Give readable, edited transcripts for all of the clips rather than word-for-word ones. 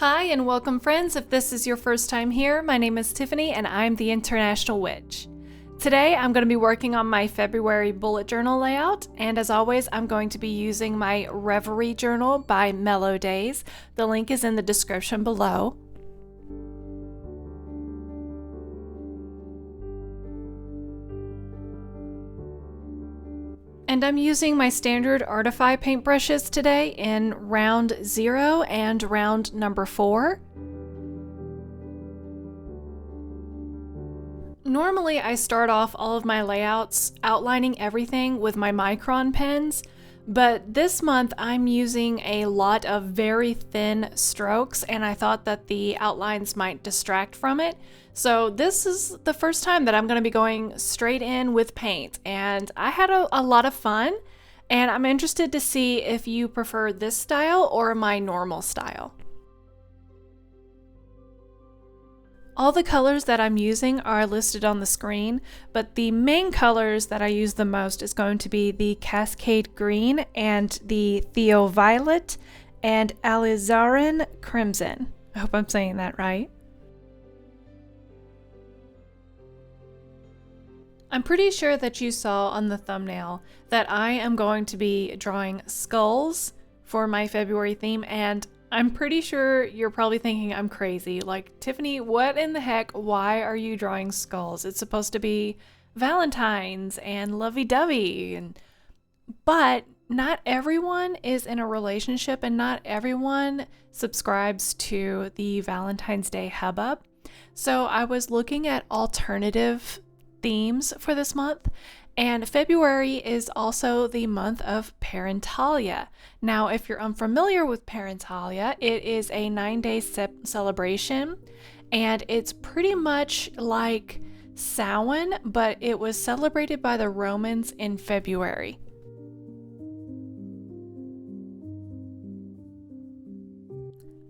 Hi and welcome friends. If this is your first time here, my name is Tiffany and I'm the International Witch. Today I'm going to be working on my February bullet journal layout, and as always I'm going to be using my Rêverie journal by Mellow. The link is in the description below. And I'm using my standard Artify paintbrushes today in round 0 and round number 4. Normally I start off all of my layouts outlining everything with my Micron pens, but this month I'm using a lot of very thin strokes and I thought that the outlines might distract from it. So this is the first time that I'm going to be going straight in with paint, and I had a lot of fun, and I'm interested to see if you prefer this style or my normal style. All the colors that I'm using are listed on the screen, but the main colors that I use the most is going to be the Cascade Green and the Theo Violet and Alizarin Crimson. I hope I'm saying that right. I'm pretty sure that you saw on the thumbnail that I am going to be drawing skulls for my February theme, and I'm pretty sure you're probably thinking I'm crazy. Like, Tiffany, what in the heck? Why are you drawing skulls? It's supposed to be Valentine's and lovey-dovey. But not everyone is in a relationship and not everyone subscribes to the Valentine's Day hubbub. So I was looking at alternative themes for this month, and February is also the month of Parentalia. Now, if you're unfamiliar with Parentalia, it is a 9-day celebration, and it's pretty much like Samhain, but it was celebrated by the Romans in February.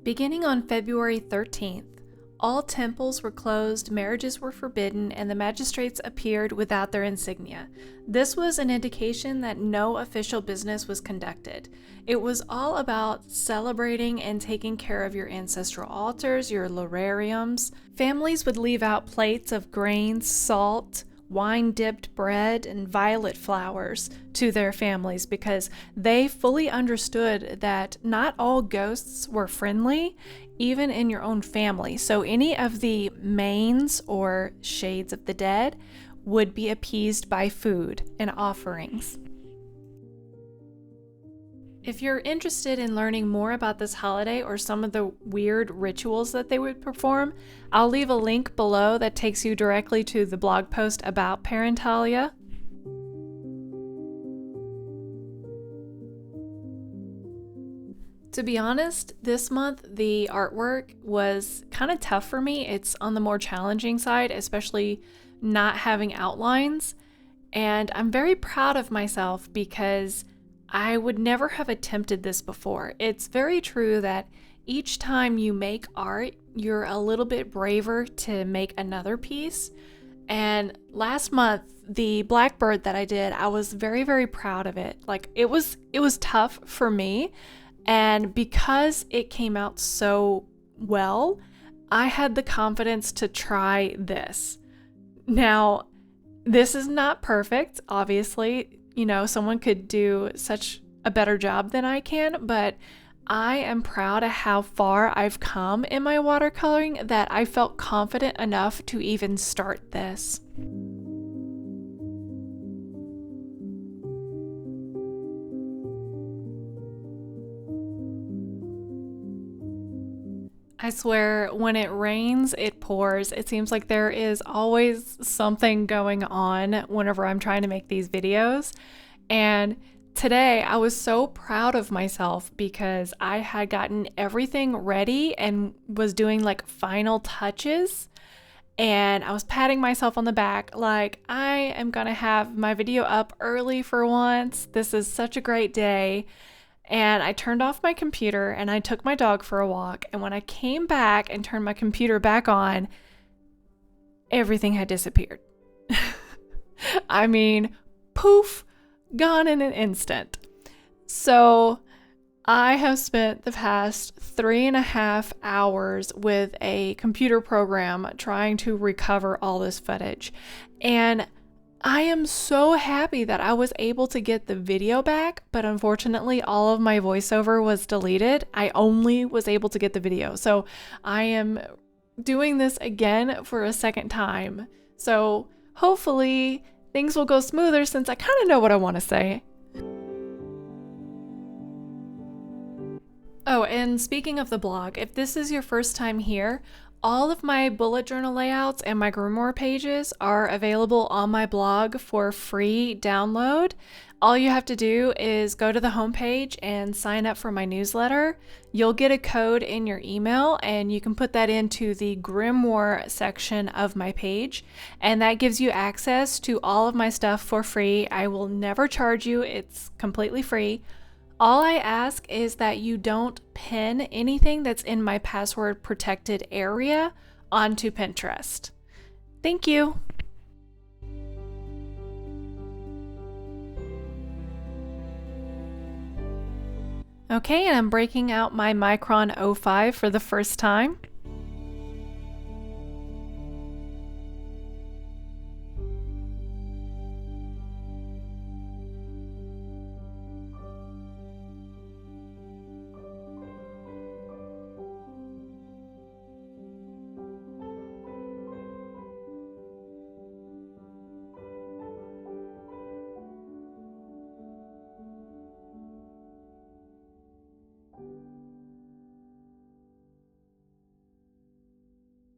Beginning on February 13th, all temples were closed, marriages were forbidden, and the magistrates appeared without their insignia. This was an indication that no official business was conducted. It was all about celebrating and taking care of your ancestral altars, your larariums. Families would leave out plates of grains, salt, wine-dipped bread, and violet flowers to their families because they fully understood that not all ghosts were friendly, even in your own family. So any of the manes or shades of the dead would be appeased by food and offerings. If you're interested in learning more about this holiday or some of the weird rituals that they would perform, I'll leave a link below that takes you directly to the blog post about Parentalia. To be honest, this month the artwork was kind of tough for me. It's on the more challenging side, especially not having outlines. And I'm very proud of myself because I would never have attempted this before. It's very true that each time you make art, you're a little bit braver to make another piece. And last month, the blackbird that I did, I was very, very proud of it. Like, it was tough for me. And because it came out so well, I had the confidence to try this. Now, this is not perfect, obviously. You know, someone could do such a better job than I can, but I am proud of how far I've come in my watercoloring that I felt confident enough to even start this. I swear, when it rains, it pours. It seems like there is always something going on whenever I'm trying to make these videos. And today I was so proud of myself because I had gotten everything ready and was doing like final touches. And I was patting myself on the back like, I am gonna have my video up early for once. This is such a great day. And I turned off my computer and I took my dog for a walk. And when I came back and turned my computer back on, everything had disappeared. I mean, poof, gone in an instant. So I have spent the past 3.5 hours with a computer program trying to recover all this footage. And I am so happy that I was able to get the video back, but unfortunately all of my voiceover was deleted. I only was able to get the video. So I am doing this again for a second time. So hopefully things will go smoother since I kind of know what I want to say. Oh, and speaking of the blog, if this is your first time here, all of my bullet journal layouts and my grimoire pages are available on my blog for free download. All you have to do is go to the homepage and sign up for my newsletter. You'll get a code in your email and you can put that into the grimoire section of my page. And that gives you access to all of my stuff for free. I will never charge you. It's completely free. All I ask is that you don't pin anything that's in my password protected area onto Pinterest. Thank you. Okay, and I'm breaking out my Micron 05 for the first time.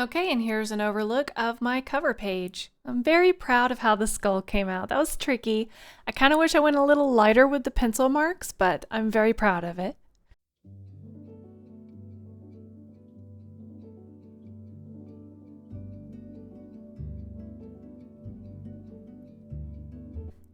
Okay, and here's an overlook of my cover page. I'm very proud of how the skull came out. That was tricky. I kind of wish I went a little lighter with the pencil marks, but I'm very proud of it.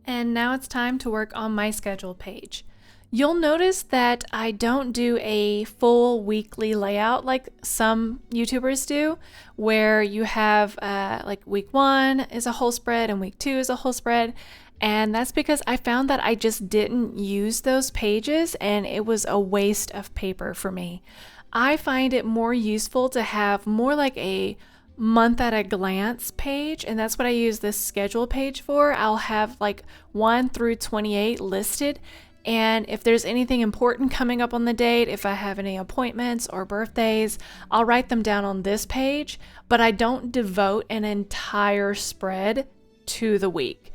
And now it's time to work on my schedule page. You'll notice that I don't do a full weekly layout like some YouTubers do, where you have like week 1 is a whole spread and week 2 is a whole spread. And that's because I found that I just didn't use those pages and it was a waste of paper for me. I find it more useful to have more like a month at a glance page, and that's what I use this schedule page for. I'll have like 1 through 28 listed. And if there's anything important coming up on the date, if I have any appointments or birthdays, I'll write them down on this page, but I don't devote an entire spread to the week.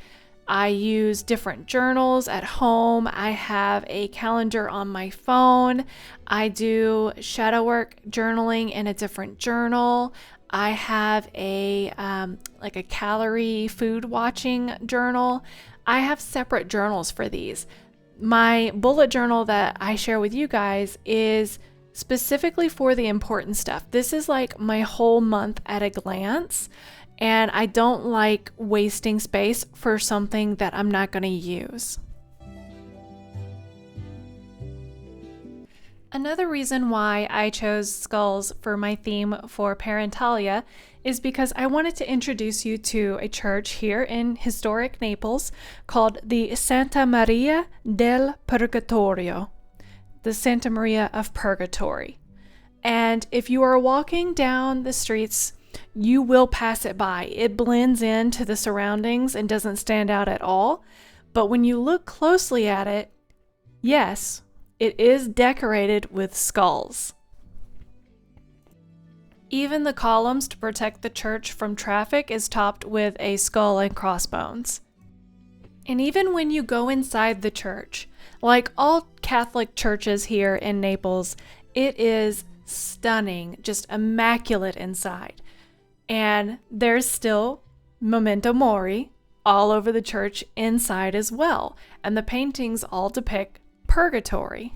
I use different journals at home. I have a calendar on my phone. I do shadow work journaling in a different journal. I have a like a calorie food watching journal. I have separate journals for these. My bullet journal that I share with you guys is specifically for the important stuff. This is like my whole month at a glance, and I don't like wasting space for something that I'm not going to use. Another reason why I chose skulls for my theme for Parentalia is because I wanted to introduce you to a church here in historic Naples called the Santa Maria del Purgatorio, the Santa Maria of Purgatory. And if you are walking down the streets, you will pass it by. It blends into the surroundings and doesn't stand out at all. But when you look closely at it, yes, it is decorated with skulls. Even the columns to protect the church from traffic is topped with a skull and crossbones. And even when you go inside the church, like all Catholic churches here in Naples, it is stunning, just immaculate inside. And there's still memento mori all over the church inside as well. And the paintings all depict purgatory.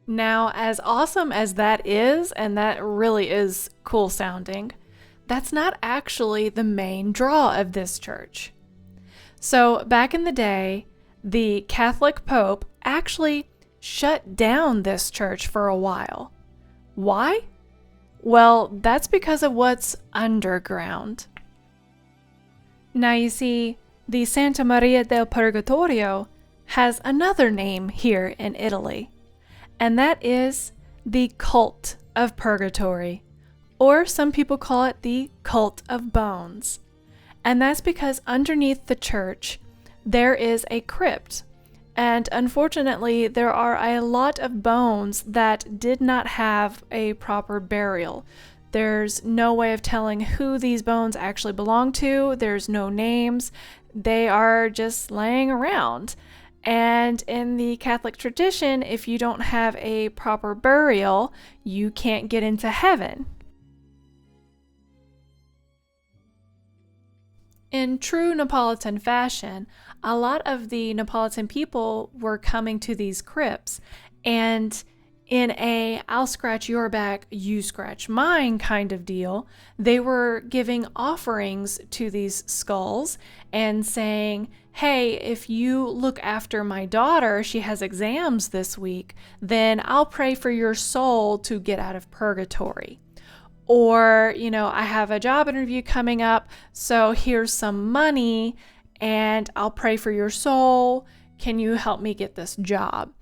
Now, as awesome as that is, and that really is cool sounding, that's not actually the main draw of this church. So back in the day, the Catholic Pope actually shut down this church for a while. Why? Well, that's because of what's underground. Now you see, the Santa Maria del Purgatorio has another name here in Italy, and that is the Cult of Purgatory, or some people call it the Cult of Bones. And that's because underneath the church, there is a crypt. And unfortunately, there are a lot of bones that did not have a proper burial. There's no way of telling who these bones actually belong to. There's no names. They are just laying around. And in the Catholic tradition, if you don't have a proper burial, you can't get into heaven. In true Neapolitan fashion, a lot of the Neapolitan people were coming to these crypts, and in a I'll scratch your back, you scratch mine kind of deal, they were giving offerings to these skulls and saying, hey, if you look after my daughter, she has exams this week, then I'll pray for your soul to get out of purgatory. Or, I have a job interview coming up, so here's some money and I'll pray for your soul. Can you help me get this job?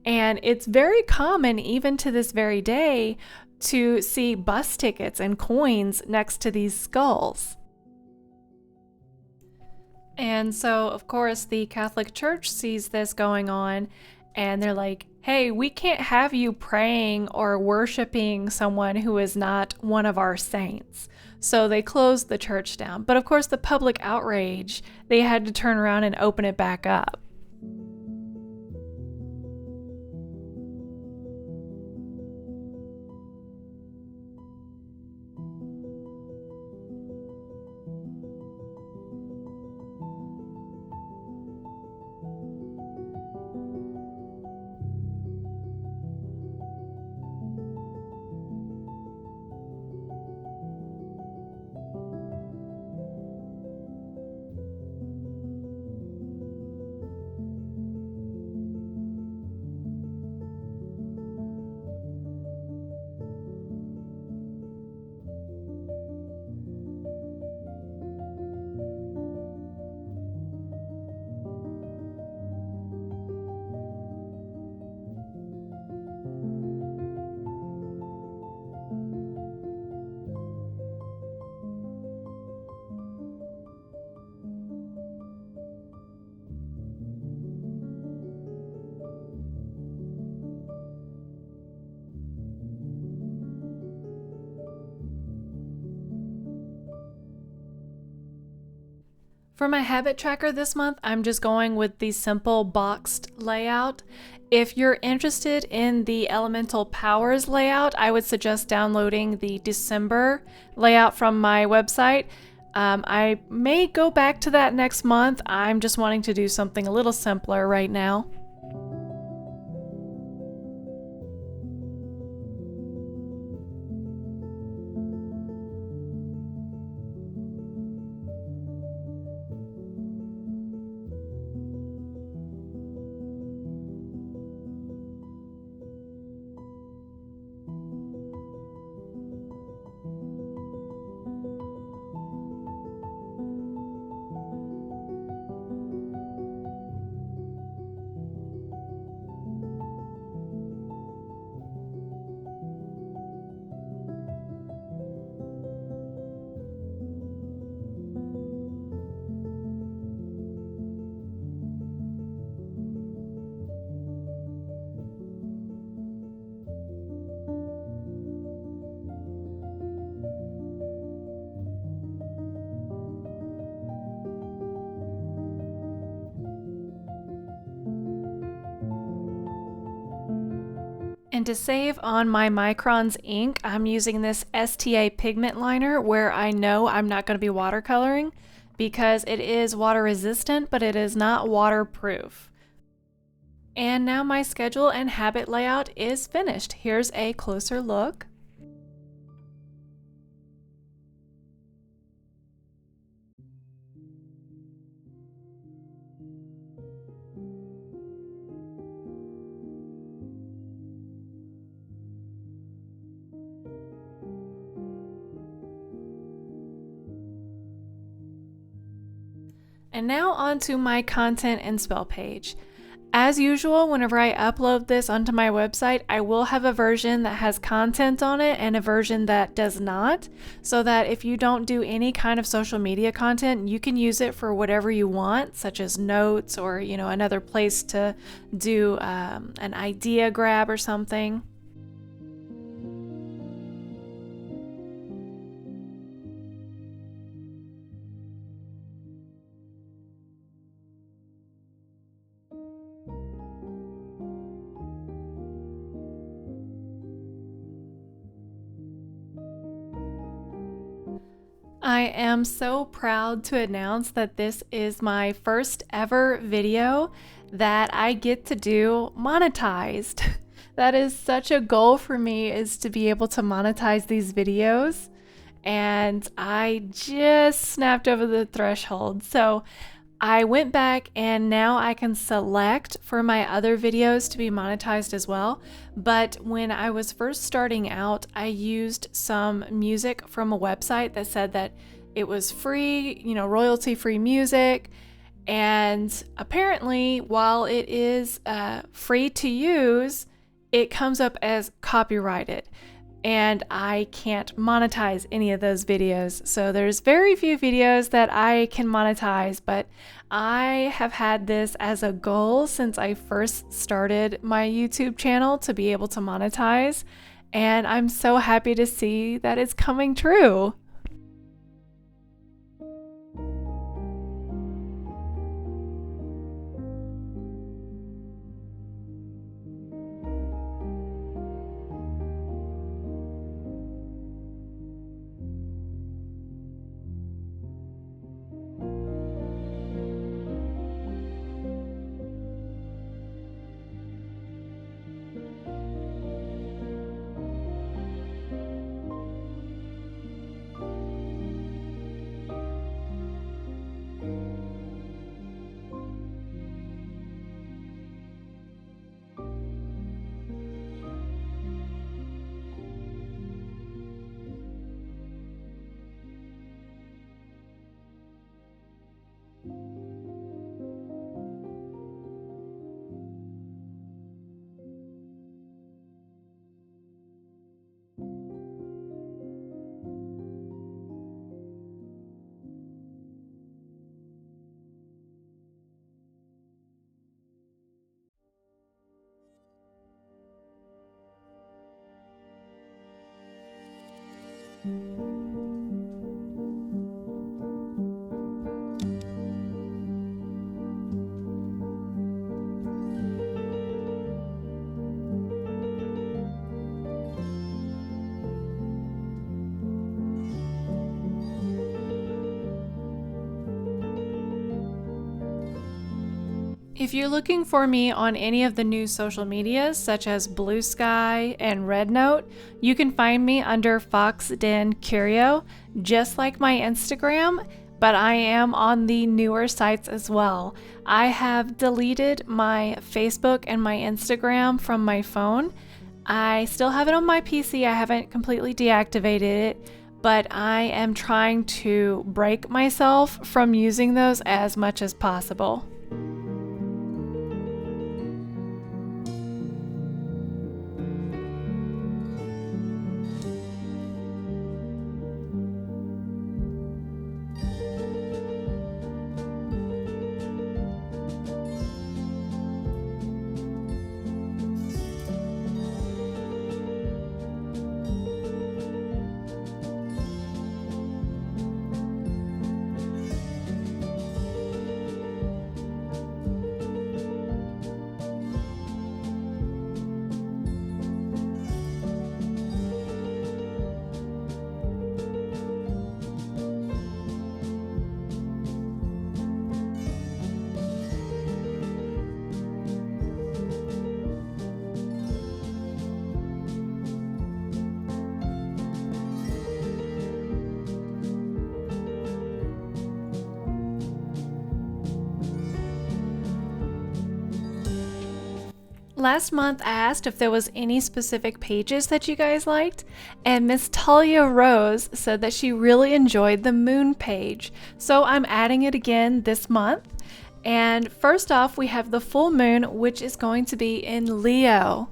And it's very common, even to this very day, to see bus tickets and coins next to these skulls. And so, of course, the Catholic Church sees this going on, and they're like, hey, we can't have you praying or worshiping someone who is not one of our saints. So they closed the church down. But of course, the public outrage, they had to turn around and open it back up. For my habit tracker this month, I'm just going with the simple boxed layout. If you're interested in the Elemental Powers layout, I would suggest downloading the December layout from my website. I may go back to that next month. I'm just wanting to do something a little simpler right now. And to save on my Micron's ink, I'm using this STA pigment liner where I know I'm not going to be watercoloring because it is water resistant, but it is not waterproof. And now my schedule and habit layout is finished. Here's a closer look. And now on to my content and spell page. As usual, whenever I upload this onto my website, I will have a version that has content on it and a version that does not, so that if you don't do any kind of social media content, you can use it for whatever you want, such as notes or, another place to do an idea grab or something. I am so proud to announce that this is my first ever video that I get to do monetized. That is such a goal for me, is to be able to monetize these videos. And I just snapped over the threshold. So I went back and now I can select for my other videos to be monetized as well. But when I was first starting out, I used some music from a website that said that it was free, royalty-free music. And apparently, while it is free to use, it comes up as copyrighted. And I can't monetize any of those videos. So there's very few videos that I can monetize, but I have had this as a goal since I first started my YouTube channel to be able to monetize. And I'm so happy to see that it's coming true. If you're looking for me on any of the new social medias, such as Blue Sky and Red Note, you can find me under Fox Den Curio, just like my Instagram, but I am on the newer sites as well. I have deleted my Facebook and my Instagram from my phone. I still have it on my PC. I haven't completely deactivated it, but I am trying to break myself from using those as much as possible. Last month I asked if there was any specific pages that you guys liked, and Miss Talia Rose said that she really enjoyed the moon page, so I'm adding it again this month. And first off, we have the full moon, which is going to be in Leo.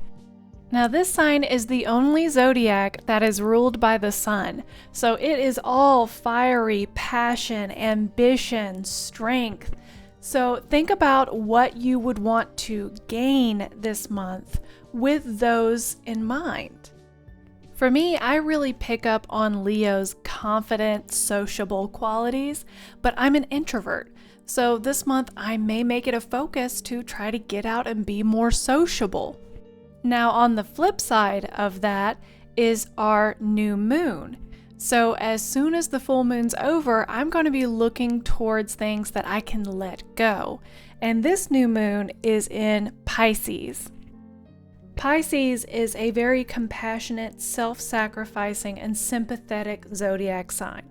Now, this sign is the only zodiac that is ruled by the sun. So it is all fiery passion, ambition, strength. So think about what you would want to gain this month with those in mind. For me, I really pick up on Leo's confident, sociable qualities, but I'm an introvert. So this month I may make it a focus to try to get out and be more sociable. Now, on the flip side of that is our new moon. So as soon as the full moon's over, I'm going to be looking towards things that I can let go. And this new moon is in Pisces. Pisces is a very compassionate, self-sacrificing, and sympathetic zodiac sign.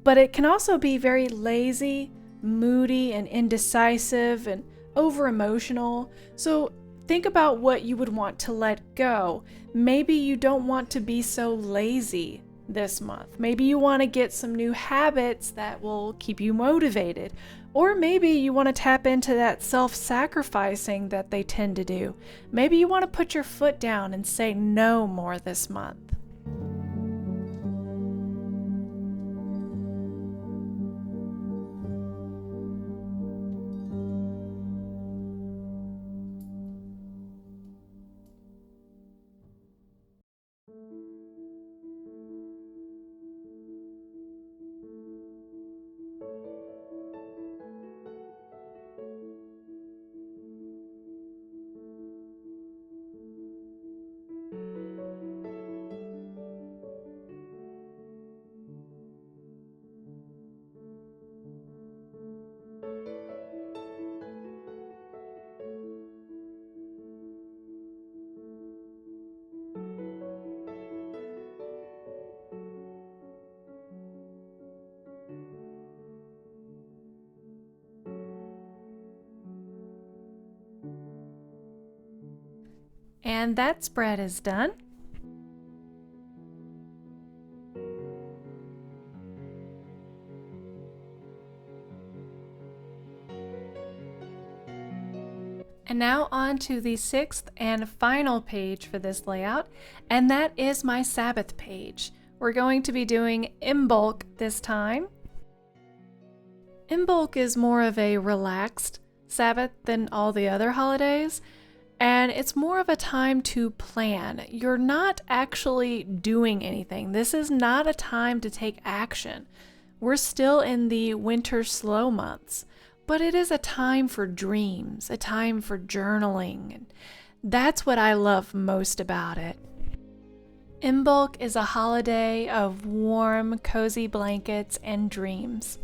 But it can also be very lazy, moody, and indecisive, and over-emotional. So think about what you would want to let go. Maybe you don't want to be so lazy this month. Maybe you want to get some new habits that will keep you motivated. Or maybe you want to tap into that self-sacrificing that they tend to do. Maybe you want to put your foot down and say no more this month. And that spread is done. And now on to the sixth and final page for this layout, and that is my Sabbath page. We're going to be doing Imbolc this time. Imbolc is more of a relaxed Sabbath than all the other holidays, and it's more of a time to plan. You're not actually doing anything. This is not a time to take action. We're still in the winter slow months, but it is a time for dreams, a time for journaling. And that's what I love most about it. Imbolc is a holiday of warm, cozy blankets and dreams.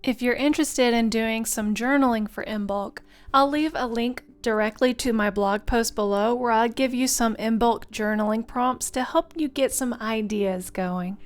If you're interested in doing some journaling for Imbolc, I'll leave a link directly to my blog post below where I'll give you some Imbolc journaling prompts to help you get some ideas going.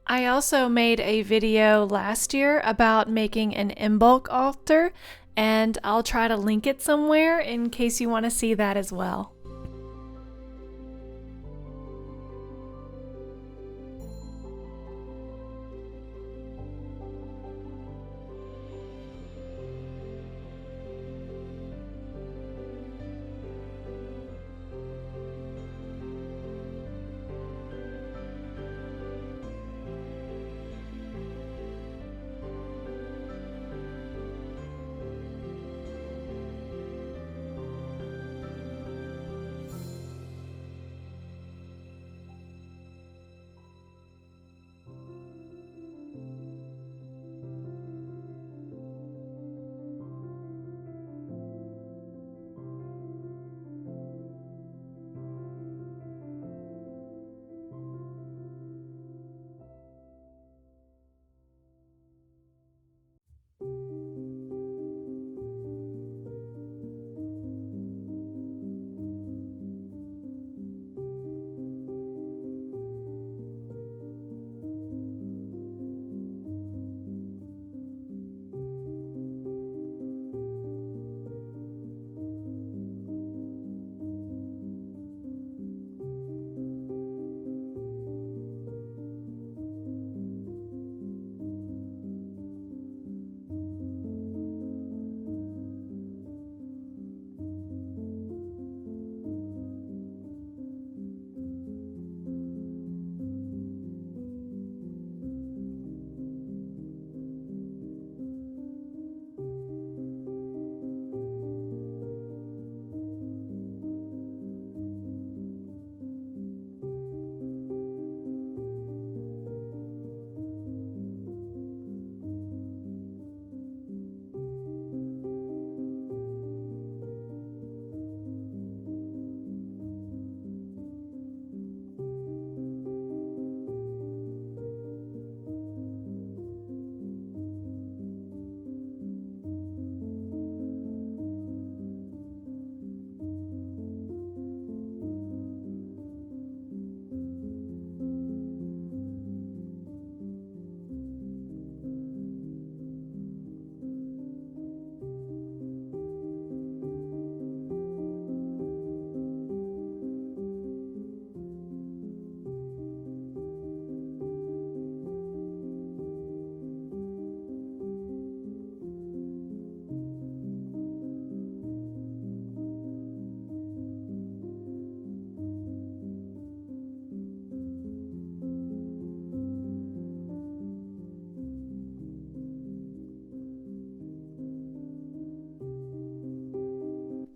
I also made a video last year about making an Imbolc altar, and I'll try to link it somewhere in case you want to see that as well.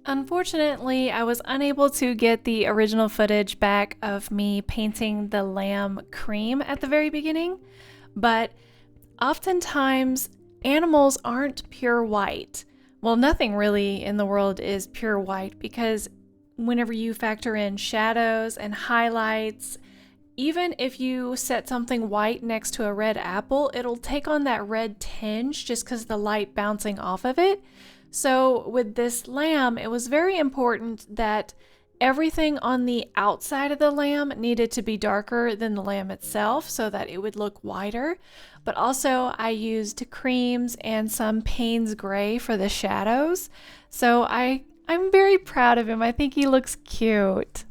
Unfortunately, I was unable to get the original footage back of me painting the lamb cream at the very beginning, but oftentimes animals aren't pure white. Well, nothing really in the world is pure white because whenever you factor in shadows and highlights, even if you set something white next to a red apple, it'll take on that red tinge just because the light bouncing off of it. So with this lamb, it was very important that everything on the outside of the lamb needed to be darker than the lamb itself so that it would look whiter. But also I used creams and some Payne's gray for the shadows. So I'm very proud of him. I think he looks cute.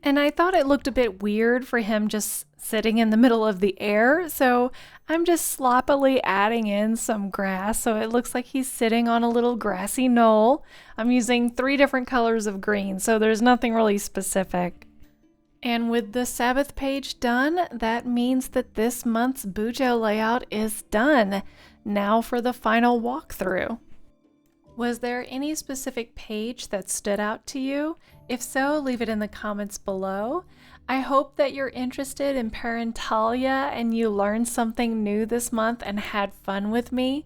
And I thought it looked a bit weird for him just sitting in the middle of the air, so I'm just sloppily adding in some grass so it looks like he's sitting on a little grassy knoll. I'm using 3 different colors of green, so there's nothing really specific. And with the Sabbath page done, that means that this month's Bujo layout is done. Now for the final walkthrough. Was there any specific page that stood out to you? If so, leave it in the comments below. I hope that you're interested in Parentalia and you learned something new this month and had fun with me.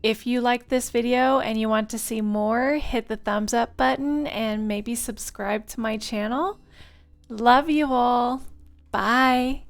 If you liked this video and you want to see more, hit the thumbs up button and maybe subscribe to my channel. Love you all! Bye!